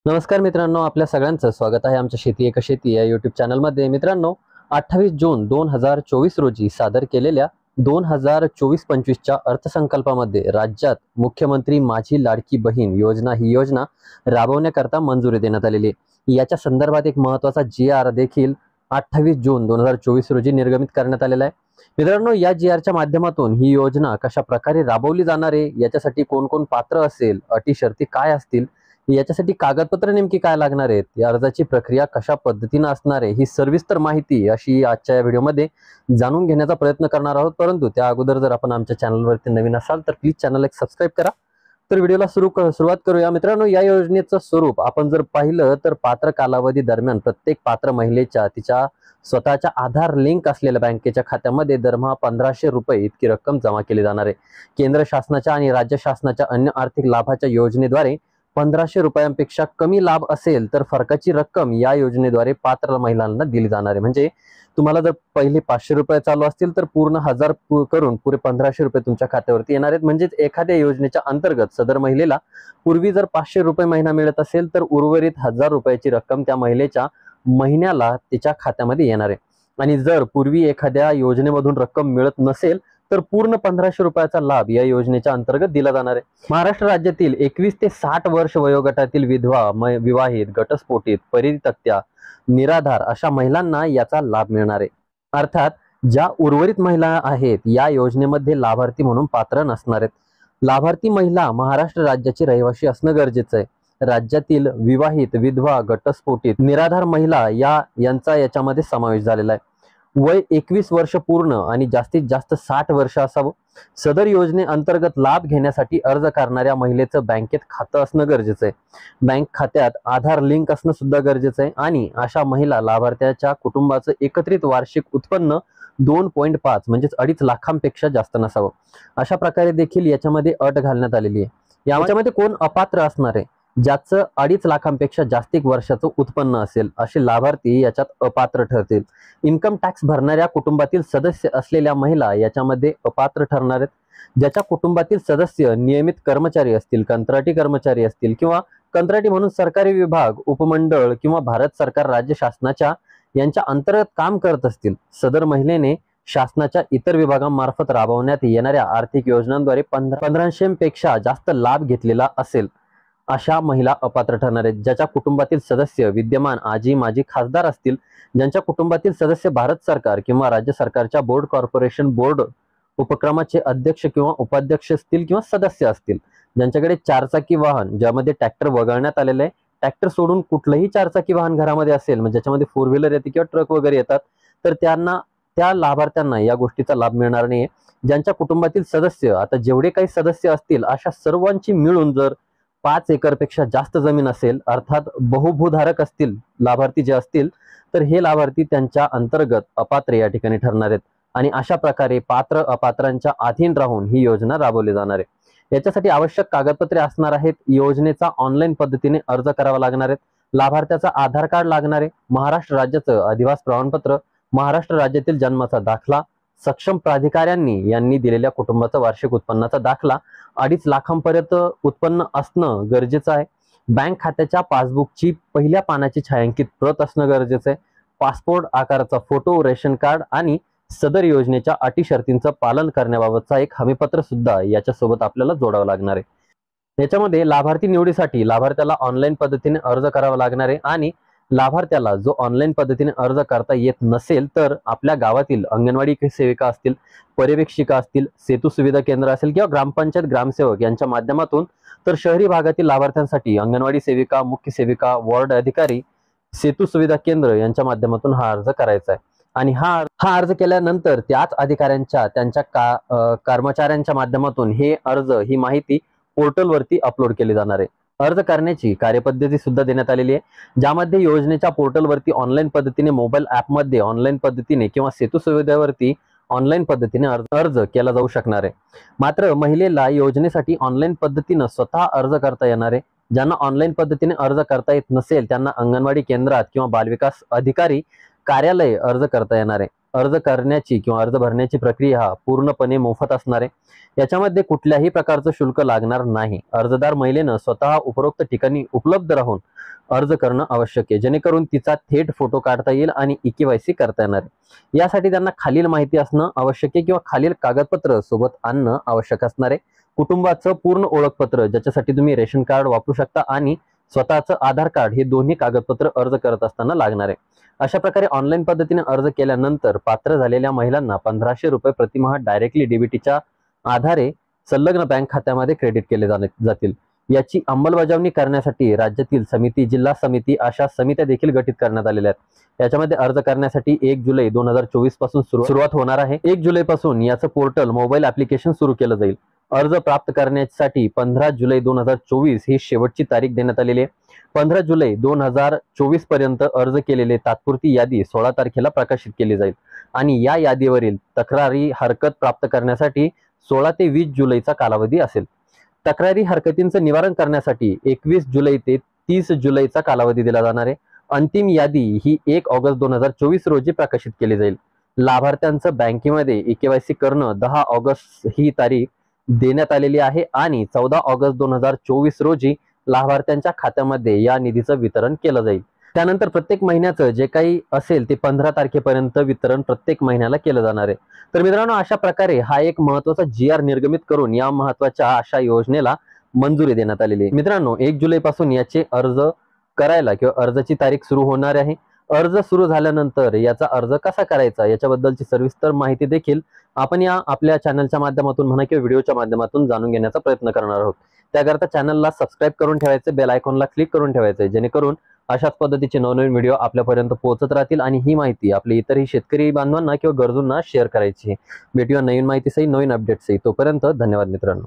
नमस्कार मित्रांनो, आपल्या सगळ्यांचं स्वागत आहे आमच्या शेती एक शेती या यूट्यूब चॅनलमध्ये। मित्रांनो, 28 जून 2024 रोजी सादर केलेल्या 2024-25च्या अर्थसंकल्पामध्ये राज्यात मुख्यमंत्री माझी लाडकी बहीण योजना ही योजना राबवण्याकरता मंजुरी देण्यात आलेली आहे। याच्या संदर्भात एक महत्त्वाचा जी.आर देखील 28 जून 2024 रोजी निर्गमित करण्यात आलेला आहे। मित्रांनो, या जी.आरच्या माध्यमातून ही योजना कशा प्रकारे राबवली जाणार आहे, याच्यासाठी कोण कोण पात्र असेल, अटी शर्ती काय असतील, याच्यासाठी कागदपत्र नेमकी काय लागणार आहेत, या अर्जाची प्रक्रिया कशा पद्धतीने असणार आहे, ही सविस्तर माहिती अशी आजच्या या व्हिडिओमध्ये जाणून घेण्याचा प्रयत्न करणार आहोत। परंतु त्या अगोदर जर आपण आमच्या चॅनलवरती नवीन असाल तर प्लीज चॅनलला एक सबस्क्राइब करा। तर व्हिडिओला सुरुवात करूया। मित्रांनो, या योजनेचं स्वरूप आपण जर पाहिलं तर पात्र कालावधी दरम्यान प्रत्येक पात्र महिलेच्या तिच्या स्वतःच्या आधार लिंक असलेल्या बँकेच्या खात्यामध्ये दरमहा 1500 रुपये इतकी रक्कम जमा केली जाणार आहे। केंद्र शासनाच्या आणि राज्य शासनाच्या अन्य आर्थिक लाभाच्या योजनेद्वारे 1500 रुपयांपेक्षा कमी लाभ असेल तर फरकाची रक्कम या योजनेद्वारे पात्र महिलांना दिली जाणार आहे। म्हणजे तुम्हाला जर पहिले 500 रुपये चालू असतील तर पूर्ण 1000 करून पुरे 1500 रुपये तुमच्या खात्यावरती येणार आहेत। म्हणजे एखाद्या योजनेच्या अंतर्गत सदर महिलेला पूर्वी जर 500 रुपये महिना मिळत असेल तर उर्वरित 1000 रुपयाची रक्कम त्या महिलेच्या महिन्याला तिच्या खात्यामध्ये येणार आहे। आणि जर पूर्वी एखाद्या योजनेमधून रक्कम मिळत नसेल तर पूर्ण 1500 रुपयाचा लाभ या योजनेच्या अंतर्गत दिला जाणार आहे। महाराष्ट्र राज्यातील 21 ते 60 वर्ष वयोगटातील विधवा, विवाहित, घटस्फोटित, परित्यक्त्या, निराधार अशा महिलांना याचा लाभ मिळणार आहे। अर्थात ज्या उर्वरित महिला आहेत या योजनेमध्ये लाभार्थी म्हणून पात्र नसणार आहेत। लाभार्थी महिला महाराष्ट्र राज्याची रहिवासी असणं गरजेचं आहे। राज्यातील विवाहित, विधवा, घटस्फोटित, निराधार महिला यांचा याच्यामध्ये समावेश झालेला आहे। वय 21 वर्ष पूर्ण आणि जास्तीत जास्त 60 वर्ष असावं। सदर योजने अंतर्गत लाभ घेण्यासाठी अर्ज करणाऱ्या महिलेचं बँकेत खातं असणं गरजेचं आहे। बँक खात्यात आधार लिंक असणं सुद्धा गरजेचं आहे। आणि अशा महिला लाभार्थ्याच्या कुटुंबाचं एकत्रित वार्षिक उत्पन्न 2.5 म्हणजेच 2.5 लाखांपेक्षा जास्त नसावं। अशा प्रकारे देखील याच्यामध्ये अट घालण्यात आलेली आहे। याच्यामध्ये कोण अपात्र असणार आहे, ज्याचं 2.5 लाखांपेक्षा जास्तिक वर्षाचं उत्पन्न असेल असे लाभार्थी याच्यात अपात्र ठरतील। इन्कम टॅक्स भरणाऱ्या कुटुंबातील सदस्य असलेल्या महिला याच्यामध्ये अपात्र ठरणार आहेत। ज्याच्या कुटुंबातील सदस्य नियमित कर्मचारी असतील, कंत्राटी कर्मचारी असतील किंवा कंत्राटी म्हणून सरकारी विभाग, उपमंडळ किंवा भारत सरकार राज्य शासनाच्या यांच्या अंतर्गत काम करत असतील, सदर महिलेने शासनाच्या इतर विभागांमार्फत राबवण्यात येणाऱ्या आर्थिक योजनांद्वारे 1500 पेक्षा जास्त लाभ घेतलेला असेल अशा महिला अपात्र ठरणार आहेत। ज्याच्या कुटुंबातील सदस्य विद्यमान आजी माजी खासदार असतील, ज्यांच्या कुटुंबातील सदस्य भारत सरकार किंवा राज्य सरकारच्या बोर्ड, कॉर्पोरेशन, बोर्ड उपक्रमाचे अध्यक्ष किंवा उपाध्यक्ष असतील किंवा सदस्य असतील, ज्यांच्याकडे चारचाकी वाहन ज्यामध्ये ट्रॅक्टर वगळण्यात आलेले आहे, ट्रॅक्टर सोडून कुठलंही चारचाकी वाहन घरामध्ये असेल, म्हणजे ज्याच्यामध्ये 4 व्हीलर येते किंवा ट्रक वगैरे येतात, तर त्या लाभार्थ्यांना या गोष्टीचा लाभ मिळणार नाही। ज्यांच्या कुटुंबातील सदस्य, आता जेवढे काही सदस्य असतील अशा सर्वांची मिळून जर 5 एकरपेक्षा जास्त जमीन असेल, अर्थात बहुभूधारक असतील लाभार्थी जे असतील, तर हे लाभार्थी त्यांच्या अंतर्गत अपात्र या ठिकाणी ठरणार आहेत। आणि अशा प्रकारे पात्र अपात्रांच्या अधीन राहून ही योजना राबवली जाणार आहे। याच्यासाठी आवश्यक कागदपत्रे असणार आहेत। योजनेचा ऑनलाईन पद्धतीने अर्ज करावा लागणार आहे। लाभार्थ्याचा आधार कार्ड लागणार आहे, महाराष्ट्र राज्याचं अधिवास प्रमाणपत्र, महाराष्ट्र राज्यातील जन्माचा दाखला, सक्षम प्राधिकाऱ्यांनी यांनी दिलेल्या कुटुंबाचा वार्षिक उत्पन्नाचा दाखला, 2.5 लाखांपर्यंत उत्पन्न असणं गरजेचं आहे। बँक खात्याच्या पासबुकची पहिल्या पानाची छायांकित प्रत असणं गरजेचं आहे। पासपोर्ट आकाराचा फोटो, रेशन कार्ड आणि सदर योजनेच्या अटी शर्तींचं पालन करण्याबाबतचा एक हमीपत्र सुद्धा याच्यासोबत आपल्याला जोडावं लागणार आहे। याच्यामध्ये लाभार्थी निवडीसाठी लाभार्थ्याला ऑनलाईन पद्धतीने अर्ज करावा लागणार आहे। आणि लाभार्थ्याला जो ऑनलाईन पद्धतीने अर्ज करता येत नसेल तर आपल्या गावातील अंगणवाडी सेविका असतील, पर्यवेक्षिका असतील, सेतू सुविधा केंद्र असेल किंवा ग्रामपंचायत ग्रामसेवक यांच्या माध्यमातून, तर शहरी भागातील लाभार्थ्यांसाठी अंगणवाडी सेविका, मुख्य सेविका, वॉर्ड अधिकारी, सेतू सुविधा केंद्र यांच्या माध्यमातून हा अर्ज करायचा आहे। आणि हा अर्ज केल्यानंतर त्याच अधिकाऱ्यांच्या त्यांच्या कर्मचाऱ्यांच्या माध्यमातून हे अर्ज, ही माहिती पोर्टलवरती अपलोड केली जाणार आहे। अर्ज करण्याची कार्यपद्धती सुद्धा देण्यात आलेली आहे, ज्यामध्ये योजनेच्या पोर्टलवरती ऑनलाईन पद्धतीने, मोबाईल ॲपमध्ये ऑनलाईन पद्धतीने किंवा सेतू सुविधेवरती ऑनलाईन पद्धतीने अर्ज केला जाऊ शकणार आहे। मात्र महिलेला योजनेसाठी ऑनलाईन पद्धतीने स्वतः अर्ज करता येणार आहे। ज्यांना ऑनलाईन पद्धतीने अर्ज करता येत नसेल त्यांना अंगणवाडी केंद्रात किंवा बालविकास अधिकारी कार्यालय अर्ज करता येणार आहे। अर्ज करण्याची किंवा अर्ज भरण्याची प्रक्रिया पूर्णपणे मोफत असणार आहे। याच्यामध्ये कुठल्याही प्रकारचं शुल्क लागणार नाही। अर्जदार महिलेनं स्वतः उपरोक्त ठिकाणी उपलब्ध राहून अर्ज करणं आवश्यक आहे, जेणेकरून तिचा थेट फोटो काढता येईल आणि ई-के-वाय-सी करता येणार आहे। यासाठी त्यांना खालील माहिती असणं आवश्यक आहे किंवा खालील कागदपत्र सोबत आणणं आवश्यक असणार आहे। कुटुंबाचं पूर्ण ओळखपत्र, ज्याच्यासाठी तुम्ही रेशन कार्ड वापरू शकता, आणि स्वतःचं आधार कार्ड, हे दोन्ही कागदपत्र अर्ज करत असताना लागणार आहे। अशा प्रकारे ऑनलाईन पद्धतीने अर्ज केल्यानंतर पात्र झालेल्या महिलांना 1500 रुपये प्रतिमाह डायरेक्टली डीबीटीच्या आधारे संलग्न बँक खात्यामध्ये क्रेडिट केले जातील। याची अंमलबजावणी करण्यासाठी राज्यातील समिती, जिल्हा समिती अशा समित्या देखील गठीत करण्यात आलेल्या आहेत। याच्यामध्ये अर्ज करण्यासाठी 1 जुलै 2024 पासून सुरुवात होणार आहे। 1 जुलै पासून याचं पोर्टल मोबाईल ऍप्लिकेशन सुरू केलं जाईल। अर्ज प्राप्त करण्यासाठी 15 जुलै 2024 ही शेवटची तारीख देण्यात आलेली आहे। 15 जुलै 2024 पर्यंत अर्ज केलेले तात्पुरती यादी 16 तारखेला प्रकाशित केली जाईल आणि या यादीवरील तक्रारी हरकत प्राप्त करण्यासाठी 16 ते 20 जुलैचा कालावधी असेल। तक्रारी हरकतींचं निवारण करण्यासाठी 21 जुलै ते 30 जुलैचा कालावधी दिला जाणार आहे। अंतिम यादी ही 1 ऑगस्ट 2024 रोजी प्रकाशित केली जाईल। लाभार्थ्यांचं बँकेमध्ये ई-के-वाय-सी करणं 10 ऑगस्ट ही तारीख देण्यात आलेली आहे आणि 14 ऑगस्ट 2024 रोजी लाभार्थ्यांच्या खात्यामध्ये या निधीचं वितरण केलं जाईल। त्यानंतर प्रत्येक महिन्याचं जे काही असेल ते 15 तारखेपर्यंत वितरण प्रत्येक महिन्याला केलं जाणार आहे। तर मित्रांनो, अशा प्रकारे हा एक महत्त्वाचा GR निर्गमित करून या महत्त्वाच्या अशा योजनेला मंजुरी देण्यात आलेली आहे। मित्रांनो, 1 जुलै पासून याचे अर्ज करायला किंवा अर्जाची तारीख सुरू होणार आहे। अर्ज सुरू झाल्यानंतर याचा अर्ज कसा करायचा याच्याबद्दलची सविस्तर माहिती देखील आपण या आपल्या चॅनलच्या माध्यमातून म्हणा किंवा व्हिडिओच्या माध्यमातून जाणून घेण्याचा प्रयत्न करणार आहोत। त्याकरता चॅनलला सबस्क्राईब करून ठेवायचं, बेल आयकॉनला क्लिक करून ठेवायचं, जेणेकरून अशाच पद्धतीचे नवनवीन व्हिडिओ आपल्यापर्यंत पोहोचत राहतील आणि ही माहिती आपल्या इतरही शेतकरी बांधवांना किंवा गरजूंना शेअर करायची आहे। भेटूया नवीन माहितीसही, नवीन अपडेट्सही। तोपर्यंत धन्यवाद मित्रांनो।